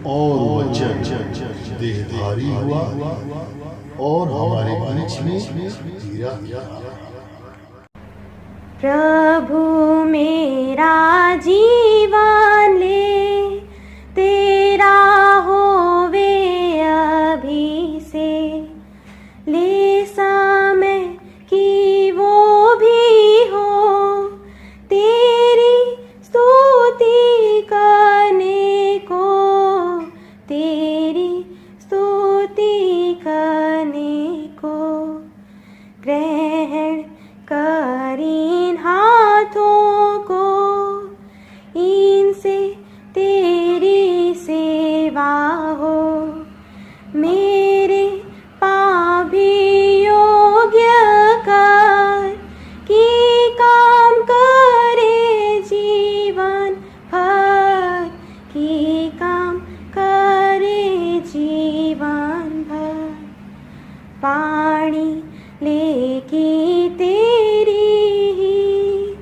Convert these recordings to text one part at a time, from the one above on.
और वचन देहधारी हुआ और हमारे बीच में जीरा किया। प्रभु मेरा जीवन ले, तेरा होवे अभी से, ले समय की वो भी हो, तेरी स्तुति करने को, तेरी स्तुति करने को। ग्रहण कर इन हाथों को, इनसे तेरी सेवा हो। मेरे पाँव भी योग्य कर, कि काम करे जीवन भर, कि काम करे जीवन भर। पानी लेके तेरी ही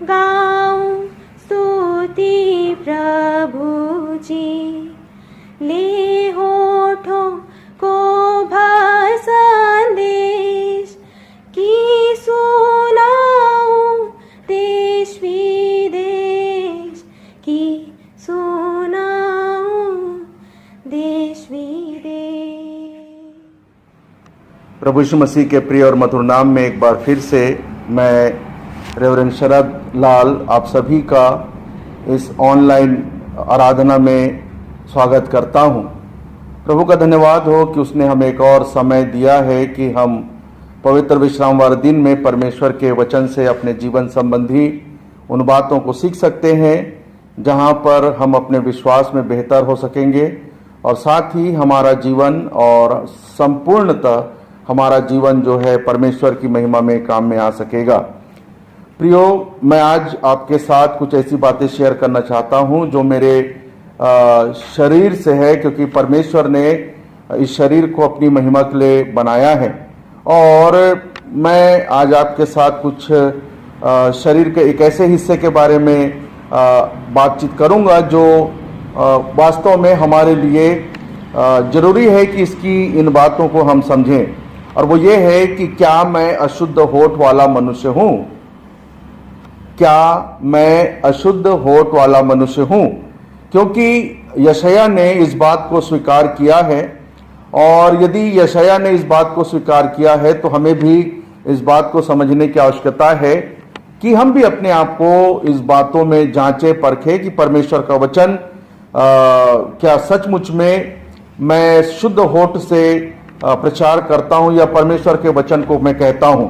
गाऊं स्तुति प्रभु जी, ले होठों को भर संदेश, कि सुनाऊं देश विदेश, कि सुनाऊं देश विदेश। प्रभु यीशु मसीह के प्रिय और मधुर नाम में एक बार फिर से मैं रेवरेंड शरद लाल आप सभी का इस ऑनलाइन आराधना में स्वागत करता हूं। प्रभु का धन्यवाद हो कि उसने हमें एक और समय दिया है कि हम पवित्र विश्रामवार दिन में परमेश्वर के वचन से अपने जीवन संबंधी उन बातों को सीख सकते हैं जहां पर हम अपने विश्वास में बेहतर हो सकेंगे और साथ ही हमारा जीवन और संपूर्णतः हमारा जीवन जो है परमेश्वर की महिमा में काम में आ सकेगा। प्रियो, मैं आज आपके साथ कुछ ऐसी बातें शेयर करना चाहता हूं जो मेरे शरीर से है, क्योंकि परमेश्वर ने इस शरीर को अपनी महिमा के लिए बनाया है। और मैं आज आपके साथ कुछ शरीर के एक ऐसे हिस्से के बारे में बातचीत करूंगा जो वास्तव में हमारे लिए जरूरी है कि इसकी इन बातों को हम समझें। और वो ये है कि क्या मैं अशुद्ध होठ वाला मनुष्य हूं? क्या मैं अशुद्ध होठ वाला मनुष्य हूं? क्योंकि यशायाह ने इस बात को स्वीकार किया है, और यदि यशायाह ने इस बात को स्वीकार किया है तो हमें भी इस बात को समझने की आवश्यकता है कि हम भी अपने आप को इस बातों में जांचे परखें कि परमेश्वर का वचन क्या सचमुच में मैं शुद्ध होठ से प्रचार करता हूं या परमेश्वर के वचन को मैं कहता हूं।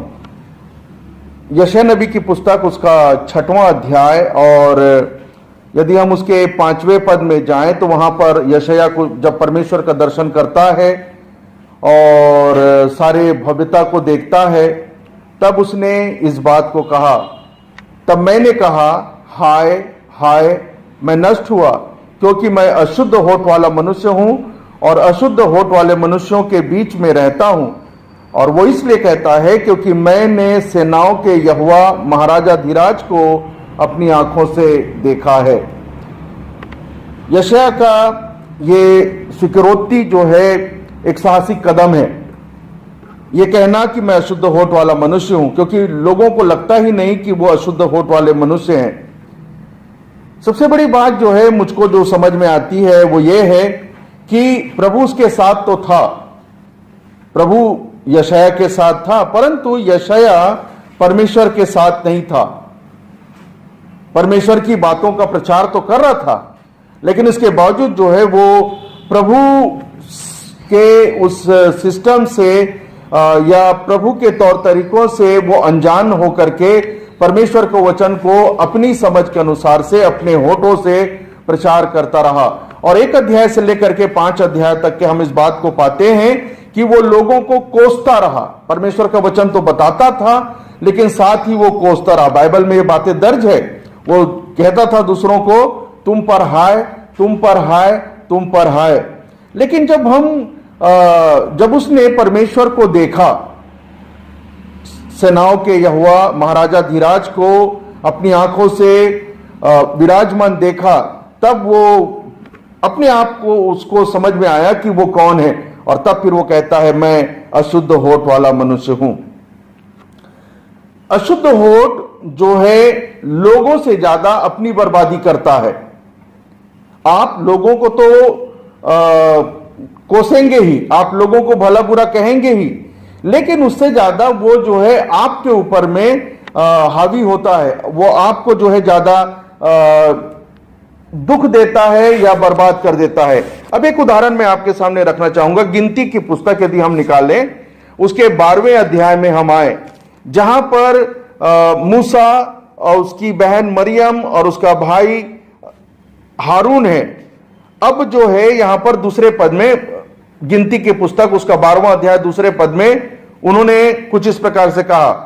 यशायाह नबी की पुस्तक उसका 6वां अध्याय, और यदि हम उसके 5वें पद में जाएं तो वहां पर यशायाह को जब परमेश्वर का दर्शन करता है और सारे भव्यता को देखता है, तब उसने इस बात को कहा, तब मैंने कहा, हाय हाय मैं नष्ट हुआ, क्योंकि मैं अशुद्ध होठ वाला मनुष्य हूं और अशुद्ध होठ वाले मनुष्यों के बीच में रहता हूं। और वो इसलिए कहता है क्योंकि मैंने सेनाओं के यहोवा महाराजा धीराज को अपनी आंखों से देखा है। यशायाह का ये स्वीकारोक्ति जो है एक साहसिक कदम है, ये कहना कि मैं अशुद्ध होठ वाला मनुष्य हूं, क्योंकि लोगों को लगता ही नहीं कि वो अशुद्ध होठ वाले मनुष्य हैं। सबसे बड़ी बात जो है मुझको जो समझ में आती है वो ये है कि प्रभु उसके साथ तो था, प्रभु यशायाह के साथ था, परंतु यशायाह परमेश्वर के साथ नहीं था। परमेश्वर की बातों का प्रचार तो कर रहा था, लेकिन इसके बावजूद जो है वो प्रभु के उस सिस्टम से या प्रभु के तौर तरीकों से वो अनजान होकर के परमेश्वर के वचन को अपनी समझ के अनुसार से अपने होठों से प्रचार करता रहा। और 1 अध्याय से लेकर के 5 अध्याय तक के हम इस बात को पाते हैं कि वो लोगों को कोसता रहा। परमेश्वर का वचन तो बताता था, लेकिन साथ ही वो कोसता रहा। बाइबल में ये बातें दर्ज है। वो कहता था दूसरों को, तुम पर हाय, तुम पर हाय, तुम पर हाय। लेकिन जब उसने परमेश्वर को देखा, सेनाओं के यहोवा महाराजा धीराज को अपनी आंखों से विराजमान देखा, तब वो अपने आप को उसको समझ में आया कि वो कौन है, और तब फिर वो कहता है मैं अशुद्ध होठ वाला मनुष्य हूं। अशुद्ध होठ जो है लोगों से ज्यादा अपनी बर्बादी करता है। आप लोगों को तो कोसेंगे ही, आप लोगों को भला बुरा कहेंगे ही, लेकिन उससे ज्यादा वो जो है आपके ऊपर में हावी होता है, वो आपको जो है ज्यादा दुख देता है या बर्बाद कर देता है। अब एक उदाहरण मैं आपके सामने रखना चाहूंगा। गिनती की पुस्तक यदि हम निकालें, उसके 12वें अध्याय में हम आए, जहां पर मूसा और उसकी बहन मरियम और उसका भाई हारून है। अब जो है यहां पर दूसरे पद में, गिनती की पुस्तक उसका 12वां अध्याय दूसरे पद में उन्होंने कुछ इस प्रकार से कहा,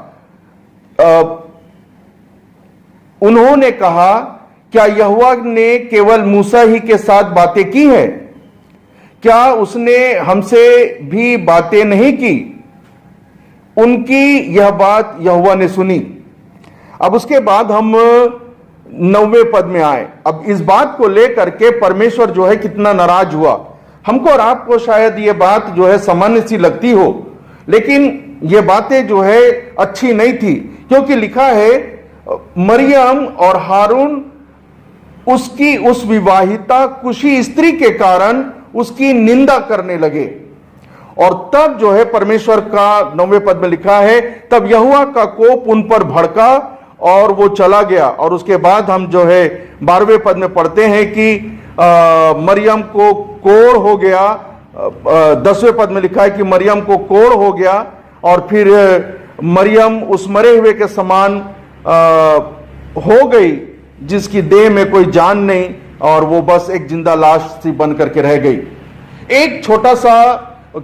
उन्होंने कहा क्या यहोवा ने केवल मूसा ही के साथ बातें की है? क्या उसने हमसे भी बातें नहीं की? उनकी यह बात यहोवा ने सुनी। अब उसके बाद हम 9वें पद में आए। अब इस बात को लेकर के परमेश्वर जो है कितना नाराज हुआ। हमको और आपको शायद ये बात जो है सामान्य सी लगती हो, लेकिन ये बातें जो है अच्छी नहीं थी, क्योंकि लिखा है मरियम और हारून उसकी उस विवाहिता कुशी स्त्री के कारण उसकी निंदा करने लगे। और तब जो है परमेश्वर का 9वें पद में लिखा है, तब यहोवा का कोप उन पर भड़का और वो चला गया। और उसके बाद हम जो है 12वें पद में पढ़ते हैं कि मरियम को कोढ़ हो गया। 10वें पद में लिखा है कि मरियम को कोढ़ हो गया, और फिर मरियम उस मरे हुए के समान हो गई जिसकी देह में कोई जान नहीं, और वो बस एक जिंदा लाश सी बन करके रह गई। एक छोटा सा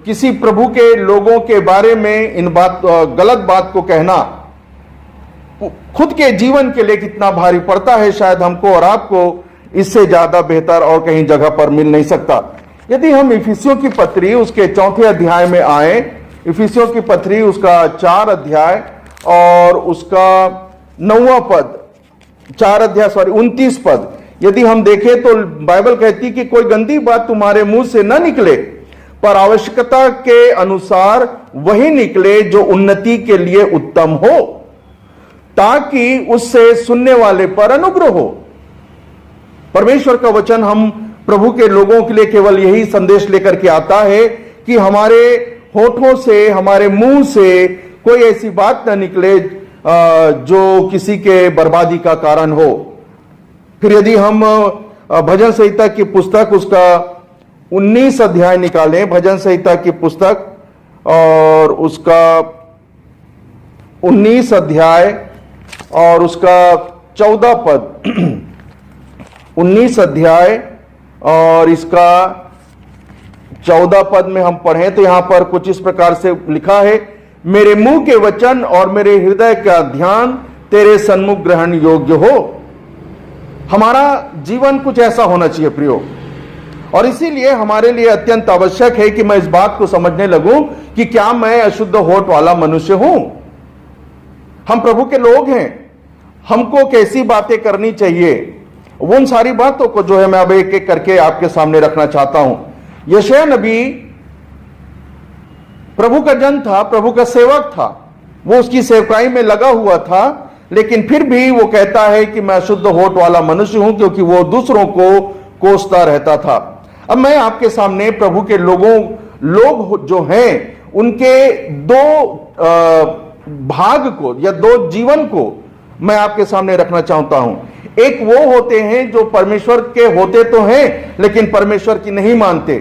किसी प्रभु के लोगों के बारे में इन गलत बात को कहना खुद के जीवन के लिए कितना भारी पड़ता है, शायद हमको और आपको इससे ज्यादा बेहतर और कहीं जगह पर मिल नहीं सकता। यदि हम इफिसियों की पत्री उसके 4थे अध्याय में आए, इफिसियों की पत्री उसका 4 अध्याय और उसका 9वां पद, 29 पद यदि हम देखें तो बाइबल कहती कि कोई गंदी बात तुम्हारे मुंह से न निकले, पर आवश्यकता के अनुसार वही निकले जो उन्नति के लिए उत्तम हो, ताकि उससे सुनने वाले पर अनुग्रह हो। परमेश्वर का वचन हम प्रभु के लोगों के लिए केवल यही संदेश लेकर के आता है कि हमारे होठों से, हमारे मुंह से कोई ऐसी बात न निकले जो किसी के बर्बादी का कारण हो। फिर यदि हम भजन संहिता की पुस्तक उसका 19 अध्याय निकालें, भजन संहिता की पुस्तक और उसका 19 अध्याय और उसका 14 पद, 19 अध्याय और इसका 14 पद में हम पढ़ें तो यहां पर कुछ इस प्रकार से लिखा है, मेरे मुंह के वचन और मेरे हृदय का ध्यान तेरे सन्मुख ग्रहण योग्य हो। हमारा जीवन कुछ ऐसा होना चाहिए प्रियो, और इसीलिए हमारे लिए अत्यंत आवश्यक है कि मैं इस बात को समझने लगूं कि क्या मैं अशुद्ध होठ वाला मनुष्य हूं। हम प्रभु के लोग हैं, हमको कैसी बातें करनी चाहिए, उन सारी बातों को जो है मैं अब एक एक करके आपके सामने रखना चाहता हूं। यशायाह नबी प्रभु का जन था, प्रभु का सेवक था, वो उसकी सेवकाई में लगा हुआ था, लेकिन फिर भी वो कहता है कि मैं अशुद्ध होठ वाला मनुष्य हूं, क्योंकि वो दूसरों को कोसता रहता था। अब मैं आपके सामने प्रभु के लोग जो हैं उनके दो भाग को या दो जीवन को मैं आपके सामने रखना चाहता हूं। एक वो होते हैं जो परमेश्वर के होते तो हैं लेकिन परमेश्वर की नहीं मानते,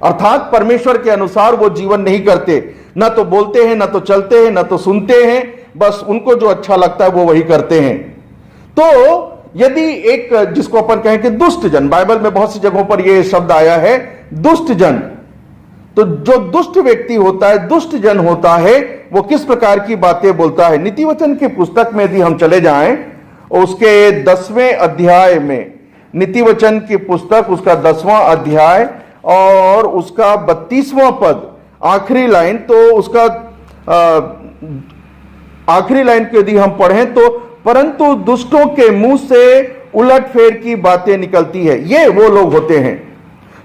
अर्थात परमेश्वर के अनुसार वो जीवन नहीं करते, ना तो बोलते हैं, ना तो चलते हैं, ना तो सुनते हैं, बस उनको जो अच्छा लगता है वो वही करते हैं। तो यदि एक जिसको अपन कहें कि दुष्ट जन, बाइबल में बहुत सी जगहों पर यह शब्द आया है दुष्ट जन, तो जो दुष्ट व्यक्ति होता है, दुष्ट जन होता है, वो किस प्रकार की बातें बोलता है। नीति वचन की पुस्तक में यदि हम चले जाएं उसके 10वें अध्याय में, नीति वचन की पुस्तक उसका 10वां अध्याय और उसका 32वां पद, आखिरी लाइन, तो उसका आखिरी लाइन को यदि हम पढ़ें तो परंतु दुष्टों के मुंह से उलटफेर की बातें निकलती है। ये वो लोग होते हैं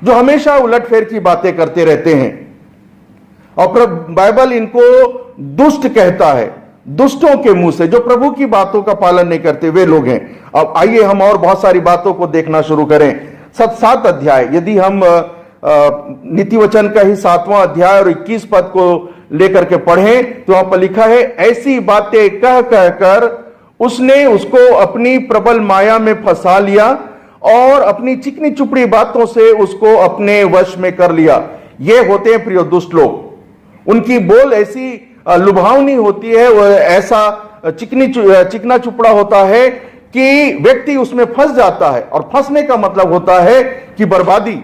जो हमेशा उलटफेर की बातें करते रहते हैं, और बाइबल इनको दुष्ट कहता है। दुष्टों के मुंह से, जो प्रभु की बातों का पालन नहीं करते, वे लोग हैं। अब आइए हम और बहुत सारी बातों को देखना शुरू करें। 7 अध्याय, यदि हम नीति वचन का ही 7वां अध्याय और 21 पद को लेकर के पढ़ें तो वहां पर लिखा है, ऐसी बातें कह कहकर उसने उसको अपनी प्रबल माया में फंसा लिया और अपनी चिकनी चुपड़ी बातों से उसको अपने वश में कर लिया। ये होते हैं प्रिय दुष्ट लोग। उनकी बोल ऐसी लुभावनी होती है, वो ऐसा चिकना चुपड़ा होता है कि व्यक्ति उसमें फंस जाता है। और फंसने का मतलब होता है कि बर्बादी,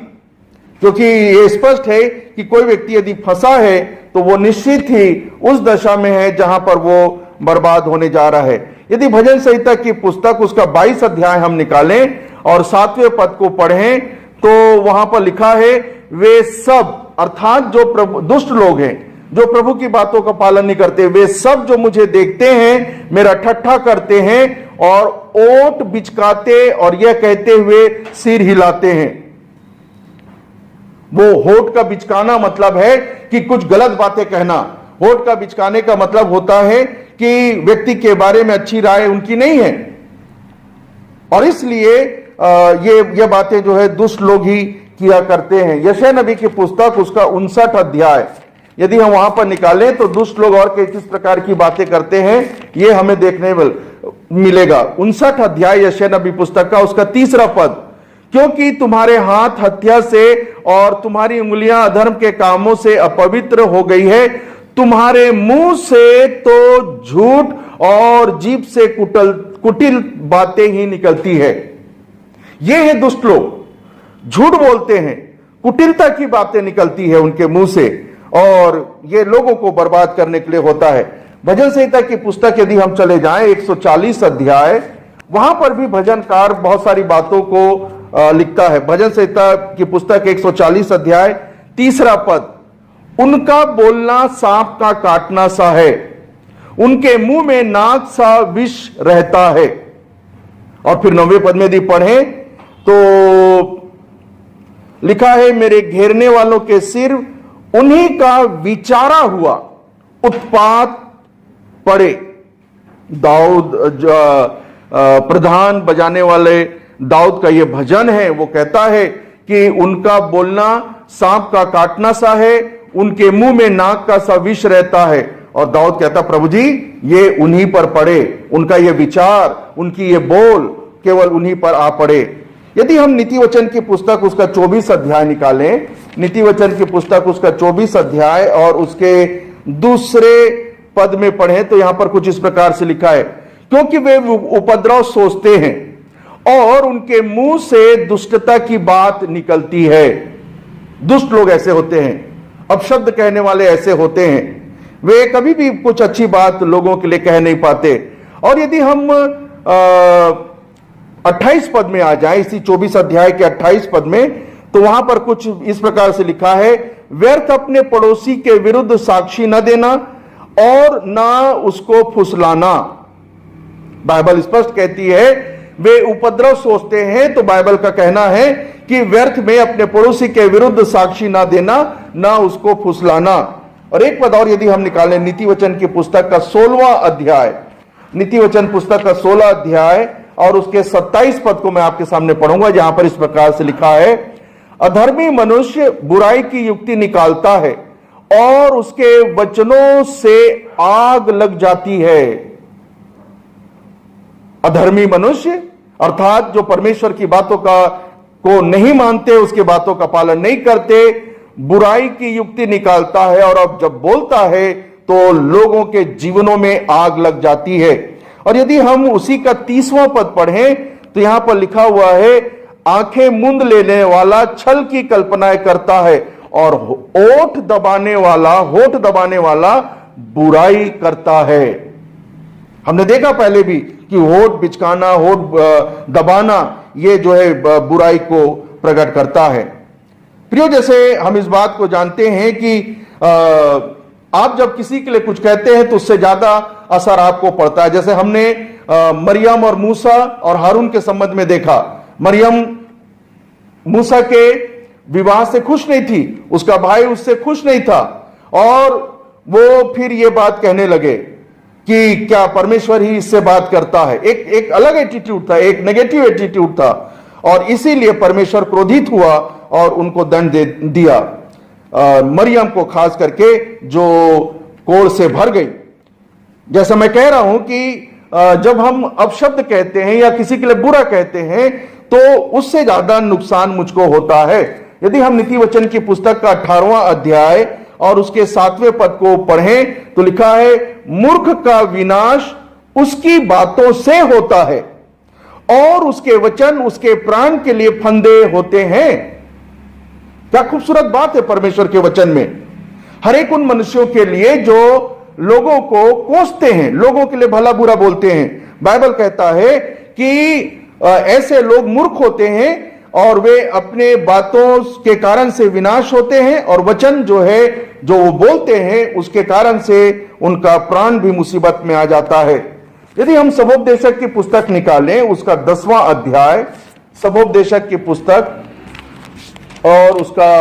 क्योंकि ये स्पष्ट है कि कोई व्यक्ति यदि फंसा है तो वो निश्चित ही उस दशा में है जहां पर वो बर्बाद होने जा रहा है। यदि भजन संहिता की पुस्तक उसका 22 अध्याय हम निकालें और 7वें पद को पढ़ें तो वहां पर लिखा है, वे सब, अर्थात जो दुष्ट लोग हैं, जो प्रभु की बातों का पालन नहीं करते, वे सब जो मुझे देखते हैं मेरा ठट्ठा करते हैं और ओट बिचकाते और यह कहते हुए सिर हिलाते हैं। वो होठ का बिचकाना मतलब है कि कुछ गलत बातें कहना। होठ का बिचकाने का मतलब होता है कि व्यक्ति के बारे में अच्छी राय उनकी नहीं है, और इसलिए ये बातें जो है दुष्ट लोग ही किया करते हैं। यशायाह नबी की पुस्तक उसका 59 अध्याय यदि हम वहां पर निकालें तो दुष्ट लोग और किस प्रकार की बातें करते हैं ये हमें देखने मिलेगा। 59 अध्याय यशायाह नबी पुस्तक का उसका 3 पद, क्योंकि तुम्हारे हाथ हत्या से और तुम्हारी उंगलियां अधर्म के कामों से अपवित्र हो गई है, तुम्हारे मुंह से तो झूठ और जीभ से कुटिल बातें ही निकलती है। ये है दुष्ट लोग, झूठ बोलते हैं, कुटिलता की बातें निकलती है उनके मुंह से, और ये लोगों को बर्बाद करने के लिए होता है। भजन संहिता की पुस्तक यदि हम चले जाएं 140 अध्याय, वहां पर भी भजनकार बहुत सारी बातों को लिखता है। भजन संहिता की पुस्तक 140 अध्याय 3 पद, उनका बोलना सांप का काटना सा है, उनके मुंह में नाग सा विष रहता है। और फिर 9वें पद में यदि पढ़ें तो लिखा है, मेरे घेरने वालों के सिर उन्हीं का विचारा हुआ उत्पात पड़े। दाऊद प्रधान बजाने वाले दाऊद का यह भजन है, वो कहता है कि उनका बोलना सांप का काटना सा है, उनके मुंह में नाग का सा विष रहता है। और दाऊद कहता, प्रभु जी ये उन्हीं पर पड़े, उनका ये विचार, उनकी ये बोल केवल उन्हीं पर आ पड़े। यदि हम नीति वचन की पुस्तक उसका 24 अध्याय निकालें, नीति वचन की पुस्तक उसका 24 अध्याय और उसके 2 पद में पढ़ें तो यहां पर कुछ इस प्रकार से लिखा है, क्योंकि वे उपद्रव सोचते हैं और उनके मुंह से दुष्टता की बात निकलती है। दुष्ट लोग ऐसे होते हैं, अपशब्द कहने वाले ऐसे होते हैं, वे कभी भी कुछ अच्छी बात लोगों के लिए कह नहीं पाते। और यदि हम 28 पद में आ जाए, इसी 24 अध्याय के 28 पद में, तो वहां पर कुछ इस प्रकार से लिखा है, व्यर्थ अपने पड़ोसी के विरुद्ध साक्षी न देना और ना उसको फुसलाना। बाइबल स्पष्ट कहती है वे उपद्रव सोचते हैं, तो बाइबल का कहना है कि व्यर्थ में अपने पड़ोसी के विरुद्ध साक्षी ना देना, ना उसको फुसलाना। और एक पद और यदि हम निकालें, नीति वचन की पुस्तक का 16वां अध्याय, नीति वचन पुस्तक का 16 अध्याय और उसके 27 पद को मैं आपके सामने पढ़ूंगा, जहां पर इस प्रकार से लिखा है, अधर्मी मनुष्य बुराई की युक्ति निकालता है और उसके वचनों से आग लग जाती है। अधर्मी मनुष्य अर्थात जो परमेश्वर की बातों को नहीं मानते, उसकी बातों का पालन नहीं करते, बुराई की युक्ति निकालता है और अब जब बोलता है तो लोगों के जीवनों में आग लग जाती है। और यदि हम उसी का 30वां पद पढ़ें तो यहां पर लिखा हुआ है, आंखें मूंद लेने वाला छल की कल्पनाएं करता है और होठ दबाने वाला बुराई करता है। हमने देखा पहले भी कि होठ बिचकाना, होठ दबाना, ये जो है बुराई को प्रकट करता है। प्रियो, जैसे हम इस बात को जानते हैं कि आप जब किसी के लिए कुछ कहते हैं तो उससे ज्यादा असर आपको पड़ता है। जैसे हमने मरियम और मूसा और हारून के संबंध में देखा। मरियम मूसा के विवाह से खुश नहीं थी, उसका भाई उससे खुश नहीं था, और वो फिर ये बात कहने लगे कि क्या परमेश्वर ही इससे बात करता है। एक अलग एटीट्यूड था, एक नेगेटिव एटीट्यूड था, और इसीलिए परमेश्वर क्रोधित हुआ और उनको दंड दे दिया, मरियम को खास करके जो कोढ़ से भर गई। जैसा मैं कह रहा हूं कि जब हम अपशब्द कहते हैं या किसी के लिए बुरा कहते हैं तो उससे ज्यादा नुकसान मुझको होता है। यदि हम नीति वचन की पुस्तक का 18वां अध्याय और उसके 7वें पद को पढ़ें तो लिखा है, मूर्ख का विनाश उसकी बातों से होता है और उसके वचन उसके प्राण के लिए फंदे होते हैं। क्या खूबसूरत बात है परमेश्वर के वचन में। हर एक उन मनुष्यों के लिए जो लोगों को कोसते हैं, लोगों के लिए भला बुरा बोलते हैं। बाइबल कहता है कि ऐसे लोग मूर्ख होते हैं और वे अपने बातों के कारण से विनाश होते हैं, और वचन जो है जो वो बोलते हैं उसके कारण से उनका प्राण भी मुसीबत में आ जाता है। यदि हम सबोपदेशक की पुस्तक निकालें, उसका 10वां अध्याय, सबोपदेशक की पुस्तक और उसका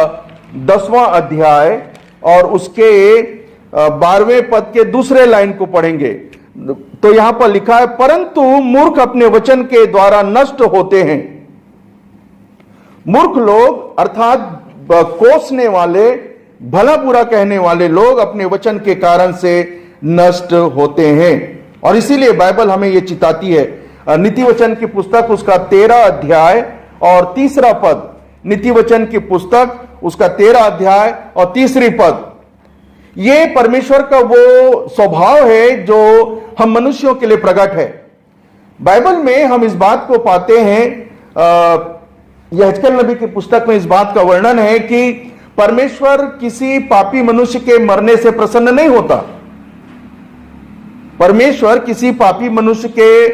10वां अध्याय और उसके 12वें पद के दूसरे लाइन को पढ़ेंगे तो यहां पर लिखा है, परंतु मूर्ख अपने वचन के द्वारा नष्ट होते हैं। मूर्ख लोग अर्थात कोसने वाले, भला बुरा कहने वाले लोग अपने वचन के कारण से नष्ट होते हैं। और इसीलिए बाइबल हमें यह चिताती है। नीति वचन की पुस्तक उसका 13 अध्याय और 3रा पद, नीति वचन की पुस्तक उसका 13 अध्याय और 3री पद, ये परमेश्वर का वो स्वभाव है जो हम मनुष्यों के लिए प्रकट है। बाइबल में हम इस बात को पाते हैं, यहेजकेल नबी की पुस्तक में इस बात का वर्णन है कि परमेश्वर किसी पापी मनुष्य के मरने से प्रसन्न नहीं होता। परमेश्वर किसी पापी मनुष्य के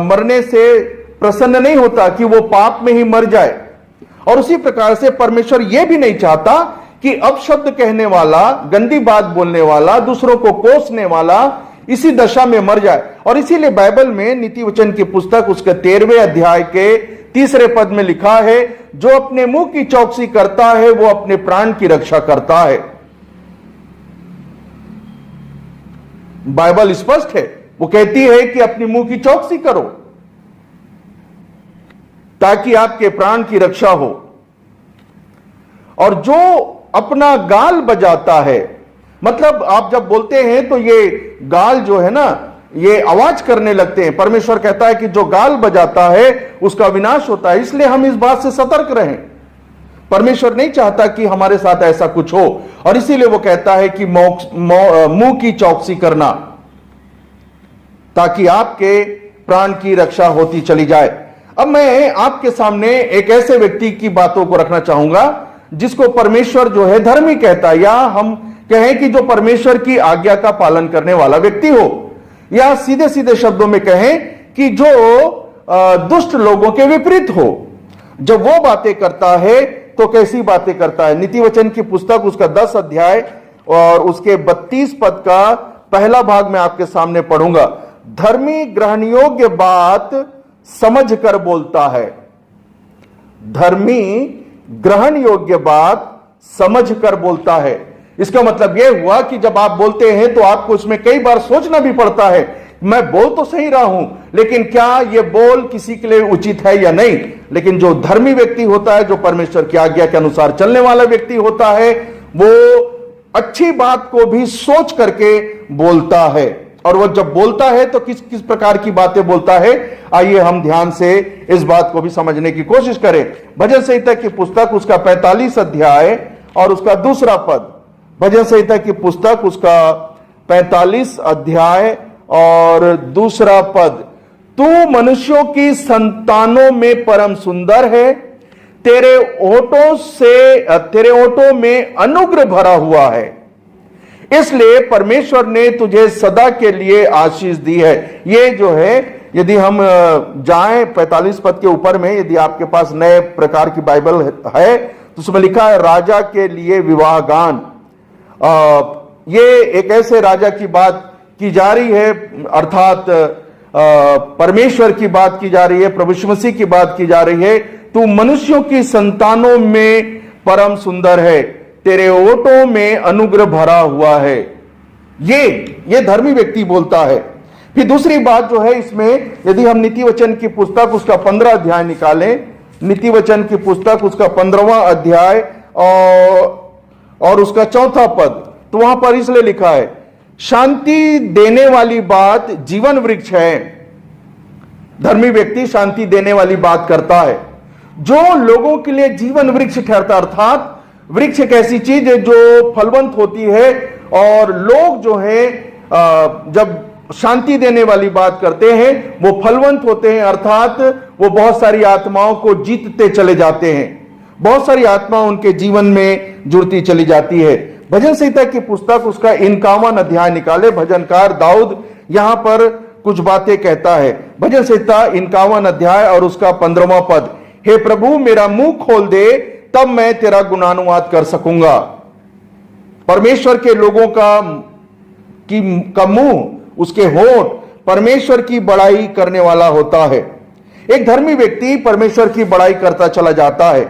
मरने से प्रसन्न नहीं होता कि वो पाप में ही मर जाए। और उसी प्रकार से परमेश्वर यह भी नहीं चाहता कि अपशब्द कहने वाला, गंदी बात बोलने वाला, दूसरों को कोसने वाला इसी दशा में मर जाए। और इसीलिए बाइबल में नीति वचन की पुस्तक उसके 13वें अध्याय के 3रे पद में लिखा है, जो अपने मुंह की चौकसी करता है वो अपने प्राण की रक्षा करता है। बाइबल स्पष्ट है, वो कहती है कि अपने मुंह की चौकसी करो ताकि आपके प्राण की रक्षा हो। और जो अपना गाल बजाता है, मतलब आप जब बोलते हैं तो ये गाल जो है ना, ये आवाज करने लगते हैं। परमेश्वर कहता है कि जो गाल बजाता है उसका विनाश होता है। इसलिए हम इस बात से सतर्क रहें। परमेश्वर नहीं चाहता कि हमारे साथ ऐसा कुछ हो, और इसीलिए वो कहता है कि मुंह की चौकसी करना ताकि आपके प्राण की रक्षा होती चली जाए। अब मैं आपके सामने एक ऐसे व्यक्ति की बातों को रखना चाहूंगा जिसको परमेश्वर जो है धर्मी कहता है, या हम कहें कि जो परमेश्वर की आज्ञा का पालन करने वाला व्यक्ति हो, या सीधे सीधे शब्दों में कहें कि जो दुष्ट लोगों के विपरीत हो। जब वो बातें करता है तो कैसी बातें करता है। नीति वचन की पुस्तक उसका 10 अध्याय और उसके 32 पद का पहला भाग मैं आपके सामने पढ़ूंगा। धर्मी ग्रहण योग्य बात समझ कर बोलता है। धर्मी ग्रहण योग्य बात समझ कर बोलता है। इसका मतलब यह हुआ कि जब आप बोलते हैं तो आपको उसमें कई बार सोचना भी पड़ता है, मैं बोल तो सही रहा हूं लेकिन क्या यह बोल किसी के लिए उचित है या नहीं। लेकिन जो धर्मी व्यक्ति होता है, जो परमेश्वर की आज्ञा के अनुसार चलने वाला व्यक्ति होता है, वो अच्छी बात को भी सोच करके बोलता है। और वो जब बोलता है तो किस किस प्रकार की बातें बोलता है, आइए हम ध्यान से इस बात को भी समझने की कोशिश करें। भजन संहिता की पुस्तक उसका 45 अध्याय और उसका 2रा पद। भजन संहिता की पुस्तक उसका 45 अध्याय और 2रा पद। तू मनुष्यों की संतानों में परम सुंदर है, तेरे ओठों में अनुग्रह भरा हुआ है, इसलिए परमेश्वर ने तुझे सदा के लिए आशीष दी है। ये जो है, यदि हम जाएं 45 पद के ऊपर में, यदि आपके पास नए प्रकार की बाइबल है तो उसमें लिखा है राजा के लिए विवाह गान। ये एक ऐसे राजा की बात की जा रही है, अर्थात परमेश्वर की बात की जा रही है, प्रभु यीशु मसीह की बात की जा रही है। तू मनुष्यों की संतानों में परम सुंदर है, तेरे ओठों में अनुग्रह भरा हुआ है। ये धर्मी व्यक्ति बोलता है। फिर दूसरी बात जो है इसमें, यदि हम नीति वचन की पुस्तक उसका 15 अध्याय निकालें, नीति वचन की पुस्तक उसका 15वां अध्याय और उसका 4था पद, तो वहां पर इसलिए लिखा है, शांति देने वाली बात जीवन वृक्ष है। धर्मी व्यक्ति शांति देने वाली बात करता है, जो लोगों के लिए जीवन वृक्ष ठहरता। अर्थात वृक्ष एक ऐसी चीज है जो फलवंत होती है, और लोग जो है जब शांति देने वाली बात करते हैं वो फलवंत होते हैं। अर्थात वो बहुत सारी आत्माओं को जीतते चले जाते हैं, बहुत सारी आत्मा उनके जीवन में जुड़ती चली जाती है। भजन संहिता की पुस्तक उसका 51 अध्याय निकाले, भजनकार दाऊद यहां पर कुछ बातें कहता है। भजन संहिता 51 अध्याय और उसका 15वां पद, हे प्रभु मेरा मुंह खोल दे, तब मैं तेरा गुणानुवाद कर सकूंगा। परमेश्वर के लोगों का मुंह, उसके होठ परमेश्वर की बड़ाई करने वाला होता है। एक धर्मी व्यक्ति परमेश्वर की बड़ाई करता चला जाता है।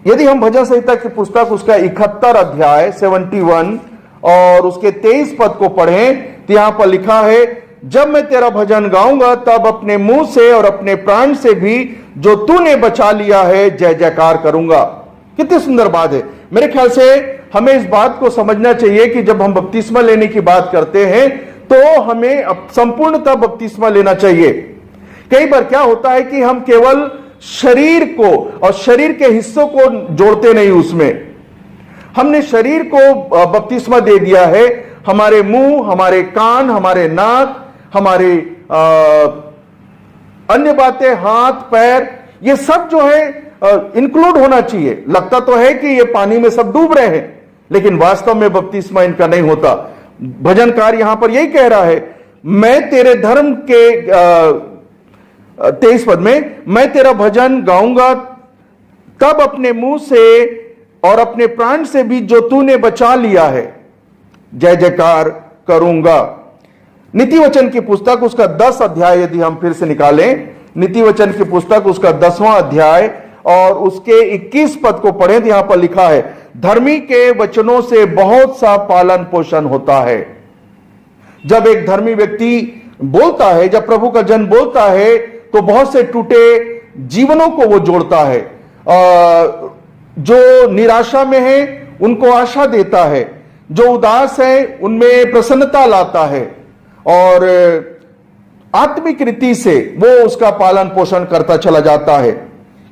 यदि हम भजन संहिता की पुस्तक उसका 71 अध्याय 71 और उसके 23 पद को पढ़ें, तो यहां पर लिखा है, जब मैं तेरा भजन गाऊंगा तब अपने मुंह से और अपने प्राण से भी जो तूने बचा लिया है जय जयकार करूंगा। कितनी सुंदर बात है। मेरे ख्याल से हमें इस बात को समझना चाहिए कि जब हम बपतिस्मा लेने की बात करते हैं तो हमें संपूर्णतः बपतिस्मा लेना चाहिए। कई बार क्या होता है कि हम केवल शरीर को और शरीर के हिस्सों को जोड़ते नहीं, उसमें हमने शरीर को बपतिस्मा दे दिया है, हमारे मुंह, हमारे कान, हमारे नाक, हमारे अन्य बातें, हाथ पैर, ये सब जो है इंक्लूड होना चाहिए। लगता तो है कि ये पानी में सब डूब रहे हैं, लेकिन वास्तव में बपतिस्मा इनका नहीं होता। भजनकार यहां पर यही कह रहा है, मैं तेरे धर्म के 23 पद में, मैं तेरा भजन गाऊंगा तब अपने मुंह से और अपने प्राण से भी जो तूने बचा लिया है जय जयकार करूंगा। नीति वचन की पुस्तक उसका 10 अध्याय यदि हम फिर से निकालें, नीति वचन की पुस्तक उसका 10वां अध्याय और उसके 21 पद को पढ़ें, तो यहां पर लिखा है, धर्मी के वचनों से बहुत सा पालन पोषण होता है। जब एक धर्मी व्यक्ति बोलता है, जब प्रभु का जन बोलता है, तो बहुत से टूटे जीवनों को वो जोड़ता है। जो निराशा में है उनको आशा देता है, जो उदास है उनमें प्रसन्नता लाता है, और आत्मिक रीति से वो उसका पालन पोषण करता चला जाता है।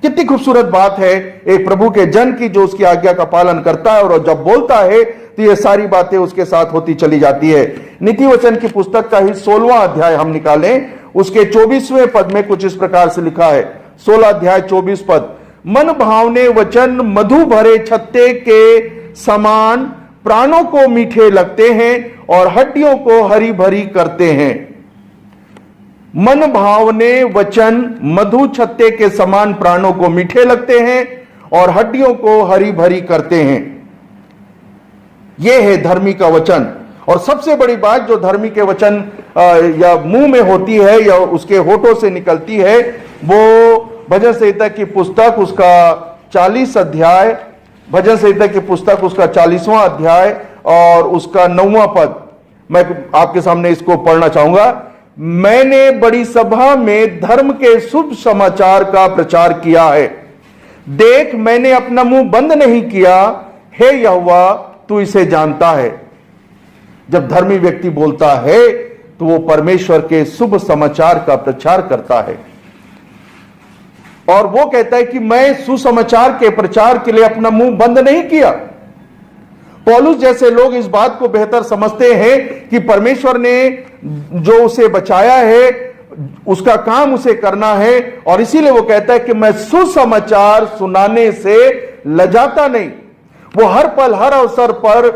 कितनी खूबसूरत बात है एक प्रभु के जन की जो उसकी आज्ञा का पालन करता है, और जब बोलता है तो ये सारी बातें उसके साथ होती चली जाती है। नीति वचन की पुस्तक का ही 16वां अध्याय हम निकालें, उसके 24वें पद में कुछ इस प्रकार से लिखा है, 16 अध्याय 24 पद, मन भावने वचन मधु भरे छत्ते के समान प्राणों को मीठे लगते हैं और हड्डियों को हरी भरी करते हैं। मन भावने वचन मधु छत्ते के समान प्राणों को मीठे लगते हैं और हड्डियों को हरी भरी करते हैं। यह है धर्मी का वचन। और सबसे बड़ी बात जो धर्मी के वचन या मुंह में होती है या उसके होठों से निकलती है, वो भजन संहिता की पुस्तक उसका 40 अध्याय, भजन संहिता की पुस्तक उसका 40वां अध्याय और उसका 9वां पद, मैं आपके सामने इसको पढ़ना चाहूंगा। मैंने बड़ी सभा में धर्म के शुभ समाचार का प्रचार किया है, देख मैंने अपना मुंह बंद नहीं किया, हे यहोवा तू इसे जानता है। जब धर्मी व्यक्ति बोलता है तो वो परमेश्वर के शुभ समाचार का प्रचार करता है, और वो कहता है कि मैं सुसमाचार के प्रचार के लिए अपना मुंह बंद नहीं किया। पौलुस जैसे लोग इस बात को बेहतर समझते हैं कि परमेश्वर ने जो उसे बचाया है उसका काम उसे करना है, और इसीलिए वो कहता है कि मैं सुसमाचार सुनाने से लजाता नहीं। वो हर पल हर अवसर पर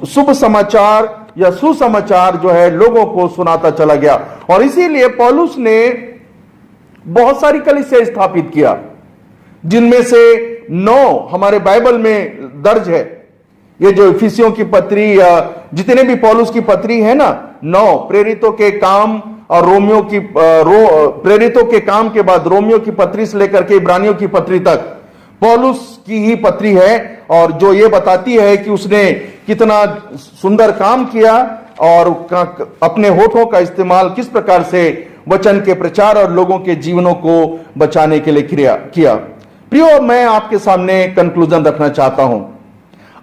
शुभ समाचार या सुसमाचार जो है लोगों को सुनाता चला गया। और इसीलिए पौलुस ने बहुत सारी कलीसिया स्थापित किया, जिनमें से 9 हमारे बाइबल में दर्ज है। ये जो इफिसियों की पत्री या जितने भी पौलुस की पत्री है ना, 9 प्रेरितों के काम और रोमियो की प्रेरितों के काम के बाद रोमियो की पत्री से लेकर के इब्रानियों की पत्री तक पौलुस की ही पत्री है, और जो ये बताती है कि उसने कितना सुंदर काम किया और अपने होठों का इस्तेमाल किस प्रकार से वचन के प्रचार और लोगों के जीवनों को बचाने के लिए किया। प्रियो, मैं आपके सामने कंक्लूजन रखना चाहता हूं।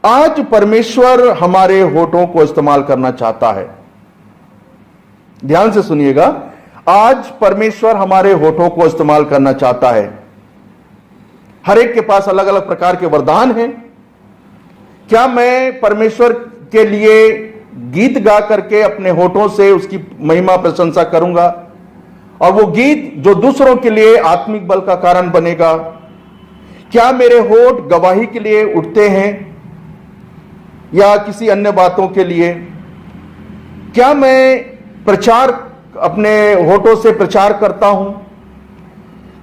आज परमेश्वर हमारे होठों को इस्तेमाल करना चाहता है। ध्यान से सुनिएगा, आज परमेश्वर हमारे होठों को इस्तेमाल करना चाहता है। हर एक के पास अलग अलग प्रकार के वरदान हैं। क्या मैं परमेश्वर के लिए गीत गा करके अपने होठों से उसकी महिमा प्रशंसा करूंगा, और वो गीत जो दूसरों के लिए आत्मिक बल का कारण बनेगा? क्या मेरे होठ गवाही के लिए उठते हैं या किसी अन्य बातों के लिए? क्या मैं प्रचार अपने होठों से प्रचार करता हूं?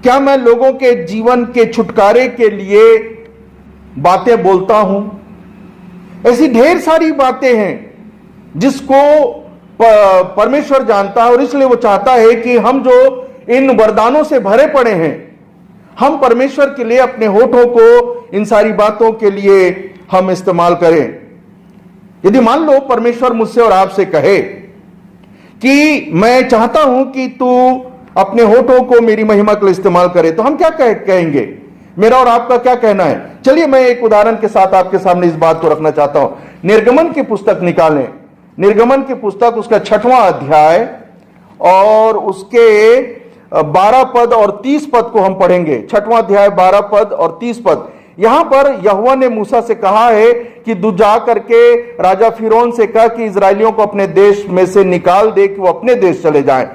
क्या मैं लोगों के जीवन के छुटकारे के लिए बातें बोलता हूं? ऐसी ढेर सारी बातें हैं जिसको परमेश्वर जानता है, और इसलिए वो चाहता है कि हम जो इन वरदानों से भरे पड़े हैं, हम परमेश्वर के लिए अपने होठों को इन सारी बातों के लिए हम इस्तेमाल करें। यदि मान लो परमेश्वर मुझसे और आपसे कहे कि मैं चाहता हूं कि तू अपने होठों को मेरी महिमा के लिए इस्तेमाल करे, तो हम क्या कहेंगे? मेरा और आपका क्या कहना है? चलिए मैं एक उदाहरण के साथ आपके सामने इस बात को रखना चाहता हूं। निर्गमन की पुस्तक निकालें, निर्गमन की पुस्तक उसका 6वां अध्याय और उसके 12 पद और 30 पद को हम पढ़ेंगे। 6वां अध्याय 12 पद और 30 पद। यहां पर यहोवा ने मूसा से कहा है कि तू जा करके राजा फिरौन से कह कि इजरायलियों को अपने देश में से निकाल दे कि वो अपने देश चले जाएं।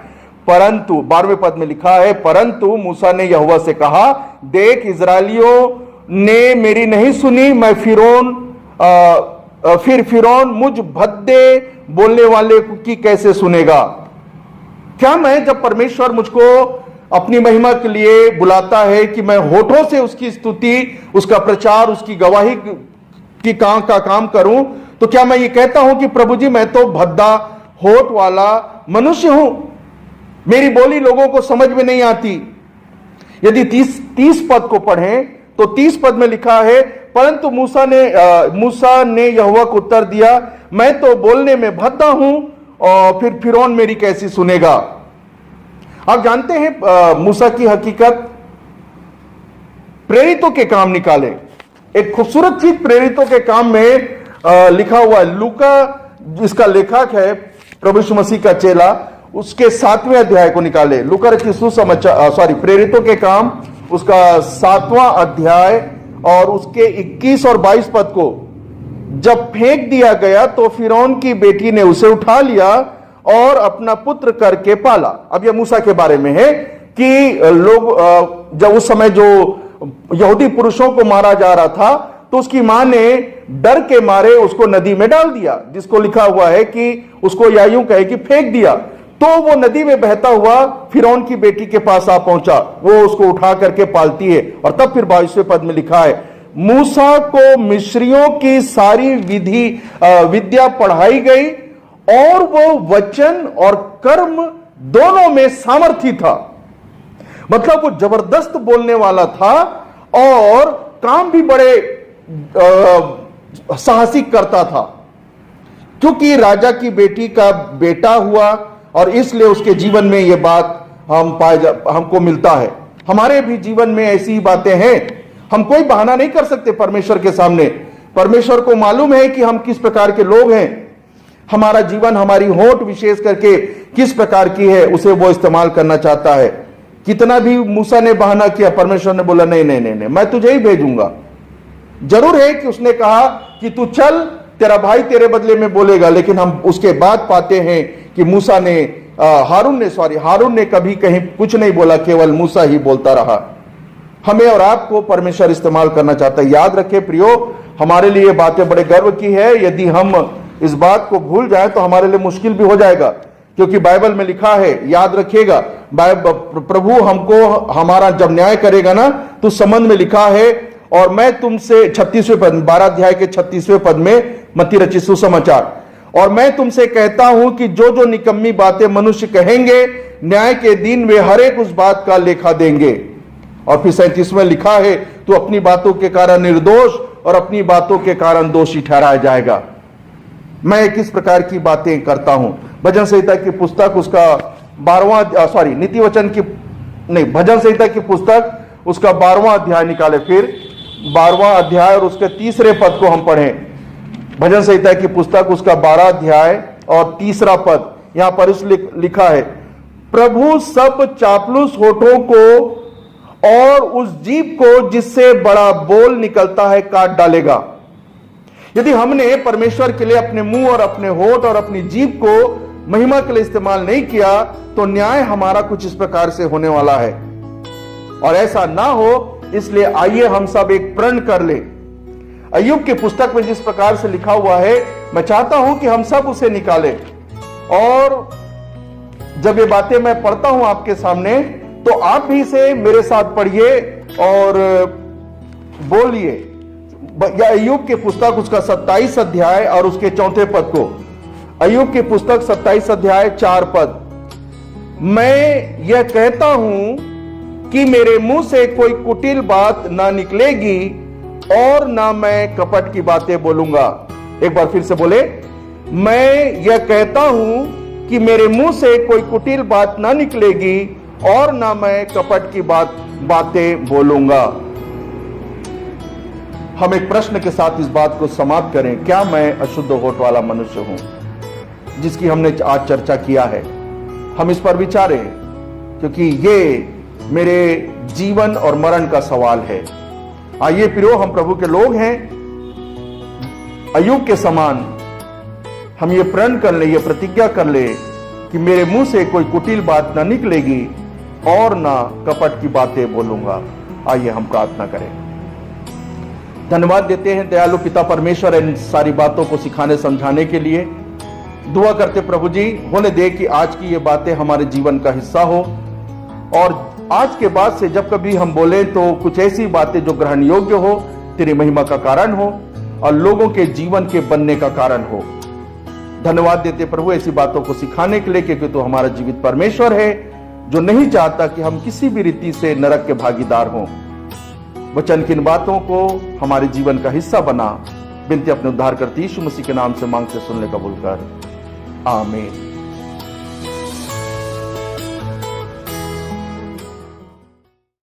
परंतु 12वें पद में लिखा है, परंतु मूसा ने यहोवा से कहा, देख इजरायलियों ने मेरी नहीं सुनी, मैं फिरौन मुझ भद्दे बोलने वाले की कैसे सुनेगा? क्या मैं, जब परमेश्वर मुझको अपनी महिमा के लिए बुलाता है कि मैं होठों से उसकी स्तुति, उसका प्रचार, उसकी गवाही की काम करूं, तो क्या मैं ये कहता हूं कि प्रभु जी मैं तो भद्दा होठ वाला मनुष्य हूं, मेरी बोली लोगों को समझ में नहीं आती? यदि 30 पद को पढ़ें तो 30 पद में लिखा है, परंतु मूसा ने यहोवा को उत्तर दिया, मैं तो बोलने में भद्दा हूं, और फिर फिरौन मेरी कैसी सुनेगा? आप जानते हैं मूसा की हकीकत। प्रेरितों के काम निकाले, एक खूबसूरत चीज प्रेरितों के काम में लिखा हुआ है। लूका जिसका लेखक है प्रभु यीशु मसीह का चेला, उसके 7वें अध्याय को निकाले। लूका रचित सुसमाचार प्रेरितों के काम उसका 7वां अध्याय और उसके 21 और 22 पद को। जब फेंक दिया गया तो फिरौन की बेटी ने उसे उठा लिया और अपना पुत्र करके पाला। अब यह मूसा के बारे में है कि लोग जब उस समय जो यहूदी पुरुषों को मारा जा रहा था, तो उसकी मां ने डर के मारे उसको नदी में डाल दिया, जिसको लिखा हुआ है कि उसको या यूं कहे कि फेंक दिया। तो वो नदी में बहता हुआ फिरौन की बेटी के पास आ पहुंचा, वो उसको उठा करके पालती है। और तब फिर 22वें पद में लिखा है, मूसा को मिस्रियों की सारी विद्या पढ़ाई गई और वो वचन और कर्म दोनों में सामर्थी था। मतलब वो जबरदस्त बोलने वाला था और काम भी बड़े साहसिक करता था, क्योंकि राजा की बेटी का बेटा हुआ, और इसलिए उसके जीवन में यह बात हमको मिलता है। हमारे भी जीवन में ऐसी ही बातें हैं। हम कोई बहाना नहीं कर सकते परमेश्वर के सामने। परमेश्वर को मालूम है कि हम किस प्रकार के लोग हैं। हमारा जीवन, हमारी होठ विशेष करके किस प्रकार की है, उसे वो इस्तेमाल करना चाहता है। कितना भी मूसा ने बहाना किया, परमेश्वर ने बोला नहीं नहीं नहीं, नहीं मैं तुझे ही भेजूंगा। जरूर है कि उसने कहा कि तू चल, तेरा भाई तेरे बदले में बोलेगा, लेकिन हम उसके बाद पाते हैं कि मूसा ने हारून ने कभी कहीं कुछ नहीं बोला, केवल मूसा ही बोलता रहा। हमें और आपको परमेश्वर इस्तेमाल करना चाहता है। याद रखें प्रियो, हमारे लिए बातें बड़े गर्व की है। यदि हम इस बात को भूल जाए तो हमारे लिए मुश्किल भी हो जाएगा, क्योंकि बाइबल में लिखा है, याद रखिएगा, प्रभु हमको हमारा जब न्याय करेगा ना, तो संबंध में लिखा है, और मैं तुमसे 36वें पद, 12 अध्याय के 36वें पद में, मत्ती रचित सुसमाचार, और मैं तुमसे कहता हूं कि जो जो निकम्मी बातें मनुष्य कहेंगे, न्याय के दिन वे हर एक उस बात का लेखा देंगे। और फिर 37 में लिखा है, तू अपनी बातों के कारण निर्दोष और अपनी बातों के कारण दोषी ठहराया जाएगा। मैं किस प्रकार की बातें करता हूं? भजन संहिता की पुस्तक उसका 12वां नीति वचन की नहीं, भजन संहिता की पुस्तक उसका 12वां अध्याय निकाले, फिर 12वां अध्याय और उसके 3रे पद को हम पढ़ें। भजन संहिता की पुस्तक उसका 12 अध्याय और 3रा पद, यहां पर इस लिखा है, प्रभु सब चापलूस होठों को और उस जीभ को जिससे बड़ा बोल निकलता है काट डालेगा। यदि हमने परमेश्वर के लिए अपने मुंह और अपने होठ और अपनी जीभ को महिमा के लिए इस्तेमाल नहीं किया, तो न्याय हमारा कुछ इस प्रकार से होने वाला है। और ऐसा ना हो, इसलिए आइए हम सब एक प्रण कर ले। अय्यूब की पुस्तक में जिस प्रकार से लिखा हुआ है, मैं चाहता हूं कि हम सब उसे निकालें। और जब ये बातें मैं पढ़ता हूं आपके सामने, तो आप भी इसे मेरे साथ पढ़िए और बोलिए। अय्यूब की पुस्तक उसका 27 अध्याय और उसके 4 पद को, अय्यूब की पुस्तक 27 अध्याय 4 पद, मैं यह कहता हूं कि मेरे मुंह से कोई कुटिल बात ना निकलेगी और ना मैं कपट की बातें बोलूंगा। एक बार फिर से बोले, मैं यह कहता हूं कि मेरे मुंह से कोई कुटिल बात ना निकलेगी और ना मैं कपट की बातें बोलूंगा। हम एक प्रश्न के साथ इस बात को समाप्त करें, क्या मैं अशुद्ध होठ वाला मनुष्य हूं, जिसकी हमने आज चर्चा किया है? हम इस पर विचारें, क्योंकि ये मेरे जीवन और मरण का सवाल है। आइए प्रियो, हम प्रभु के लोग हैं। अय्यूब के समान हम ये प्रण कर ले, ये प्रतिज्ञा कर ले कि मेरे मुंह से कोई कुटिल बात ना निकलेगी और ना कपट की बातें बोलूंगा। आइए हम प्रार्थना करें। धन्यवाद देते हैं दयालु पिता परमेश्वर इन सारी बातों को सिखाने समझाने के लिए। दुआ करते प्रभु जी, होने दे कि आज की ये बातें हमारे जीवन का हिस्सा हो, और आज के बाद से जब कभी हम बोले तो कुछ ऐसी बातें जो ग्रहण योग्य हो, तेरी महिमा का कारण हो और लोगों के जीवन के बनने का कारण हो। धन्यवाद देते प्रभु ऐसी बातों को सिखाने के लिए, क्योंकि तू हमारा जीवित परमेश्वर है जो नहीं चाहता कि हम किसी भी रीति से नरक के भागीदार हों। वचन की इन बातों को हमारे जीवन का हिस्सा बना, बिनती अपने उद्धारकर्ता यीशु मसीह के नाम से मांगते सुनने कबूल कर, आमीन।